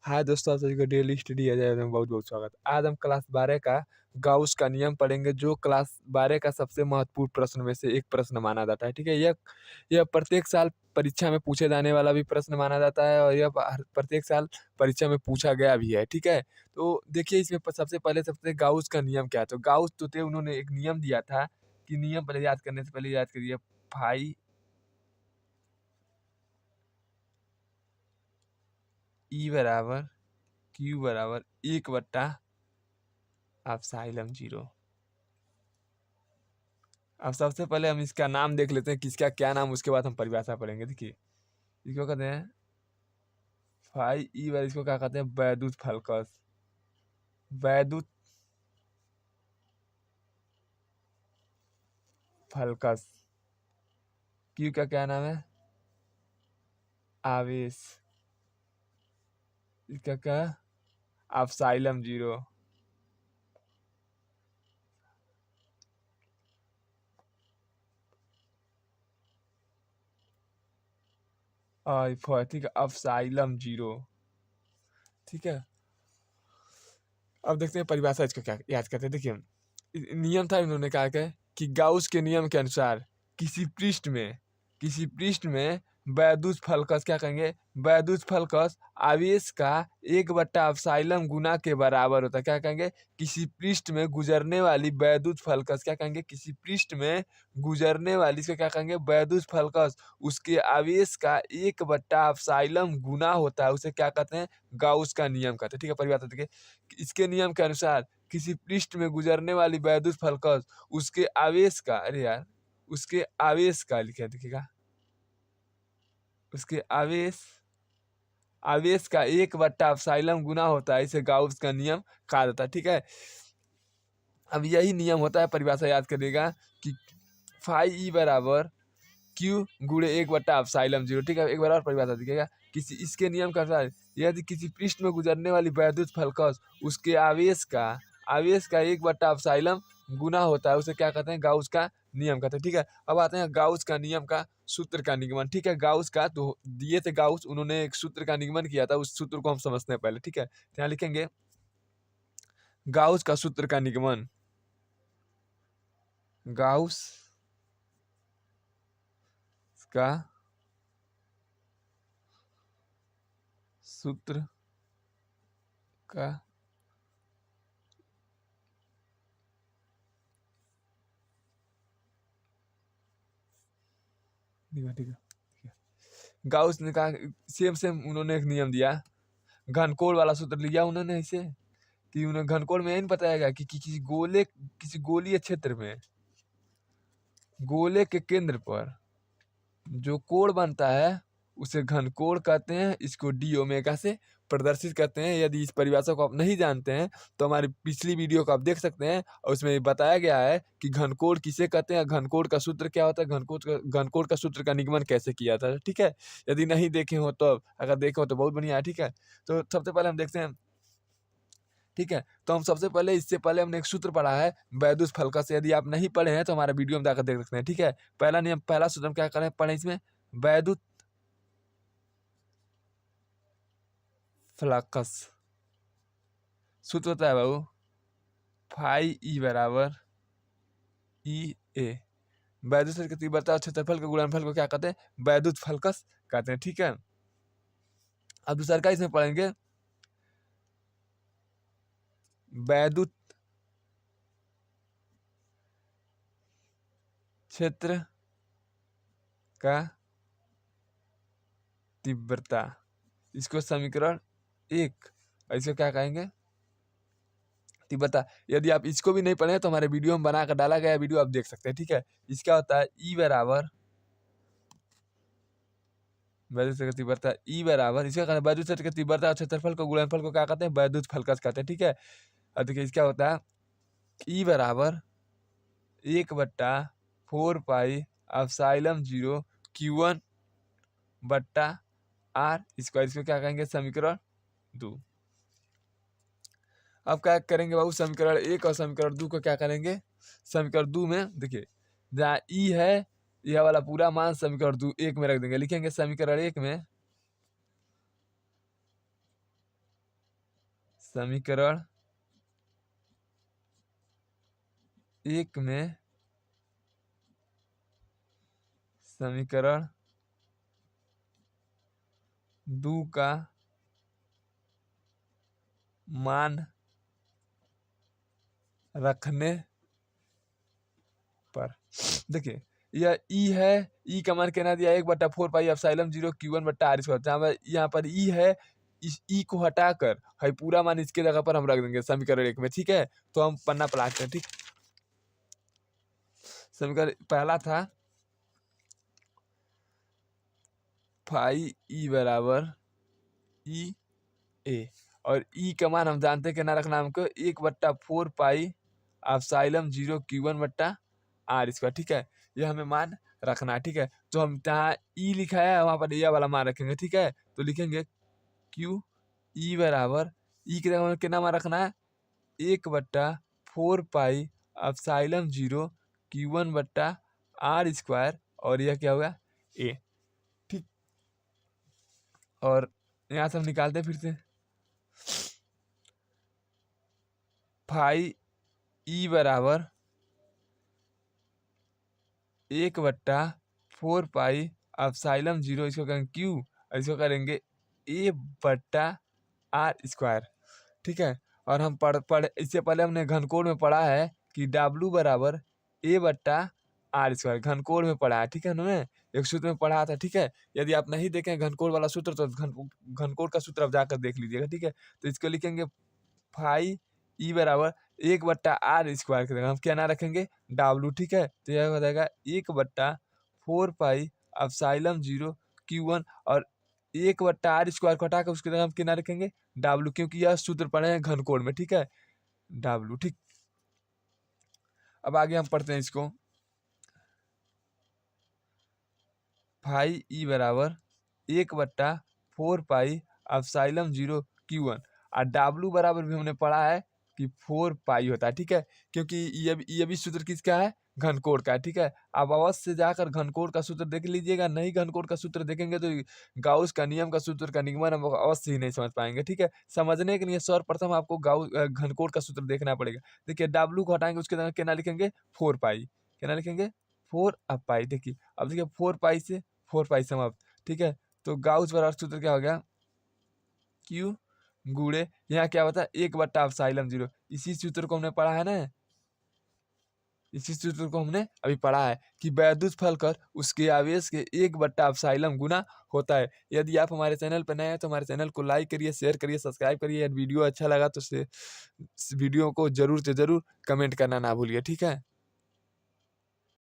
हाय दोस्तों, आप सभी को डेली स्टडी अजय में बहुत-बहुत स्वागत। आज हम क्लास 12 का गाउस का नियम पढ़ेंगे, जो क्लास 12 का सबसे महत्वपूर्ण प्रश्न में से एक प्रश्न माना जाता है, ठीक है? यह प्रत्येक साल परीक्षा में पूछे जाने वाला भी प्रश्न माना जाता है और यह प्रत्येक साल परीक्षा में पूछा गया भी है, ठीक है? तो देखिए, इसमें सबसे गाउस का नियम क्या है? तो गाउस जो थे, उन्होंने एक नियम दिया था कि नियम पहले याद करने से पहले याद करिए, फाई ई बराबर क्यू बराबर 1/एप्सिलॉन 0। अब सबसे पहले हम इसका नाम देख लेते हैं कि इसका क्या नाम, उसके बाद हम परिभाषा पढ़ेंगे। देखिए, इसको कहते हैं फाई ई बार, इसको क्या कहते हैं? वैद्युत फलकस। वैद्युत फलकस। क्यू का क्या नाम है? आवेश। इसका क्या? एप्सिलॉन 0। और ठीक है, एप्सिलॉन 0, ठीक है। अब देखते हैं परिभाषा, इसको क्या याद करते हैं। देखिए, नियम था, इन्होंने कहा कि गाउस के नियम के अनुसार किसी पृष्ठ में वैद्युत फलकस क्या कहेंगे? वैद्युत फलकस आवेश का 1/एप्सिलॉन गुना के बराबर होता है। क्या कहेंगे? किसी पृष्ठ में गुजरने वाली वैद्युत फलकस, क्या कहेंगे? किसी पृष्ठ में गुजरने वाली, इसको क्या कहेंगे? वैद्युत फलकस, उसके आवेश का 1/एप्सिलॉन गुना होता है, उसे क्या कहते हैं? गाउस का नियम कहते हैं, ठीक है। परिभाषा देखिए, इसके नियम के अनुसार किसी पृष्ठ में गुजरने वाली वैद्युत फलकस उसके आवेश का, अरे यार, उसके आवेश का लिखे, देखिएगा, उसके आवेश का 1/एप्सिलॉन गुना होता है, इसे गाउस का नियम कहा जाता है, ठीक है। अब यही नियम होता है, परिभाषा याद करिएगा, कि फाई ई बराबर क्यू गुणे 1/एप्सिलॉन 0, ठीक है। एक बार और परिभाषा देखिएगा, इसके नियम के अनुसार यदि किसी पृष्ठ में गुजरने वाली वैद्युत फलकस उसके आवेश का 1/एप्सिलॉन गुना होता है, उसे क्या कहते हैं? गाउस का नियम कहते हैं, ठीक है। अब आते हैं गाउस का नियम का सूत्र का निगमन, ठीक है। गाउस का तो दिए थे गाउस, उन्होंने एक सूत्र का निगमन किया था, उस सूत्र को हम समझते हैं पहले, ठीक है। तो यहाँ लिखेंगे गाउस का सूत्र का निगमन। गाउस का सूत्र का ठीक है। गाउस ने कहा, सेम सेम उन्होंने एक नियम दिया, घनकोण वाला सूत्र लिया उन्होंने इसे, कि उन्हें घनकोण में यही नहीं बताया गया कि किसी गोलीय क्षेत्र में गोले के केंद्र पर जो कोण बनता है उसे घनकोण कहते हैं। इसको डी ओमेगा से प्रदर्शित करते हैं। यदि इस परिभाषा को आप नहीं जानते हैं तो हमारी पिछली वीडियो को आप देख सकते हैं, और उसमें बताया गया है कि घनकोण किसे कहते हैं, घनकोण का सूत्र क्या होता है, घनकोण का सूत्र का निगमन कैसे किया था, ठीक है। यदि नहीं देखे हो तो, अगर देखे हो तो बहुत बढ़िया है, ठीक है। तो सबसे पहले हम देखते हैं, ठीक है। तो हम सबसे पहले, इससे पहले हमने एक सूत्र पढ़ा है वैद्युत फलकस से। यदि आप नहीं पढ़े हैं तो हमारा वीडियो में जाकर देख सकते हैं, ठीक है। पहला नियम, पहला सूत्र हम क्या करें, पढ़े इसमें, वैद्युत फ्लक्स। सूत्र होता है बाबू, फाई ई बराबर ई ए। वैद्युत क्षेत्र की तीव्रता और क्षेत्रफल के गुणनफल को क्या कहते हैं? वैद्युत फलकस कहते हैं, ठीक है। अब दूसरा का इसमें पढ़ेंगे, वैद्युत क्षेत्र का तीव्रता, इसको समीकरण 1, और इसको क्या कहेंगे? तीव्रता। यदि आप इसको भी नहीं पढ़े तो हमारे वीडियो में बनाकर डाला गया वीडियो आप देख सकते हैं, ठीक है। इसका होता है ई बराबर वैद्युत क्षेत्र की तीव्रता, ई बराबर, इसका कहते हैं वैद्युत क्षेत्र की तीव्रता और क्षेत्रफल को गुणनफल को क्या कहते हैं? वैद्युत फलकस कहते हैं, ठीक है। और देखिए, इसका होता है ई बराबर 1/4 पाई एप्सिलॉन 0 Q1/R स्क्वायर, इसको क्या कहेंगे? समीकरण 2। अब क्या करेंगे बाबू, समीकरण 1 और समीकरण 2 को क्या करेंगे? समीकरण 2 में देखिए, जहाँ ई है, यह वाला पूरा मान समीकरण 1 में रख देंगे। लिखेंगे समीकरण 1 में समीकरण एक में समीकरण दो का मान रखने पर, देखिए यह ई है, ई का मान कहना दिया 1/4 पाई एप्सिलॉन 0 Q1/r², जहाँ पर यहाँ पर ई है, इस ई को हटाकर है पूरा मान इसके जगह पर हम रख देंगे समीकरण एक में, ठीक है। तो हम पन्ना पलटते हैं, ठीक। समीकरण पहला था फाई ई बराबर ई ए, और ई का मान हम जानते हैं कि ना रखना हमको 1/4 पाई एप्सिलॉन 0 Q1/r², ठीक है। ये हमें मान रखना है, ठीक है। तो हम जहाँ ई लिखा है वहाँ पर ये वाला मान रखेंगे, ठीक है। तो लिखेंगे क्यू ई बराबर, ई की जगह कितना मान रखना है 1/4 पाई एप्सिलॉन 0 Q1/r², और यह क्या होगा ए, ठीक। और यहाँ से हम निकालते हैं फिर से फाई ई बराबर 1/4 पाई एप्सिलॉन 0, इसको करेंगे क्यू और इसको करेंगे A/r², ठीक है। और हम पढ़ इससे पहले हमने घनकोण में पढ़ा है कि W बराबर A/r², घनकोण में पढ़ा है, ठीक है। उन्होंने एक सूत्र में पढ़ा था, ठीक है। यदि आप नहीं देखें घनकोण वाला सूत्र तो घनकोण का सूत्र आप जाकर देख लीजिएगा, ठीक है। तो इसको लिखेंगे फाई ई बराबर 1/r² की जगह हम क्या ना रखेंगे W, ठीक है। तो यह हो जाएगा 1/4 पाई एप्सिलॉन 0 Q1, और 1/r² को हटा कर उसकी जगह हम क्या ना रखेंगे W, क्योंकि यह सूत्र पढ़े हैं घनकोण में, ठीक है, W, ठीक। अब आगे हम पढ़ते हैं इसको, फाई ई बराबर 1/4 पाई एप्सिलॉन 0 Q1, और W बराबर भी हमने पढ़ा है कि 4 पाई होता है, ठीक है। क्योंकि ये भी सूत्र किसका है घनकोण का है, ठीक है। आप अवश्य जाकर घनकोण का सूत्र देख लीजिएगा, नहीं घनकोण का सूत्र देखेंगे तो गाउस का नियम का सूत्र का निगमन हम अवश्य ही नहीं समझ पाएंगे, ठीक है। समझने के लिए सर्वप्रथम आपको घनकोण का सूत्र देखना पड़ेगा। देखिए W को हटाएंगे उसके जगह क्या लिखेंगे 4 पाई, क्या लिखेंगे 4 अब पाई, देखिए अब देखिए 4 पाई से 4 पाई समाप्त, ठीक है। तो गाउस बराबर सूत्र क्या हो गया क्यू गुणे यहाँ क्या होता है 1/एप्सिलॉन 0, इसी सूत्र को हमने पढ़ा है ना, इसी सूत्र को हमने अभी पढ़ा है कि वैद्युत फलक उसके आवेश के 1/एप्सिलॉन गुना होता है। यदि आप हमारे चैनल पर नए हैं तो हमारे चैनल को लाइक करिए, शेयर करिए, सब्सक्राइब करिए। वीडियो अच्छा लगा तो वीडियो को जरूर से जरूर कमेंट करना ना भूलिए, ठीक है।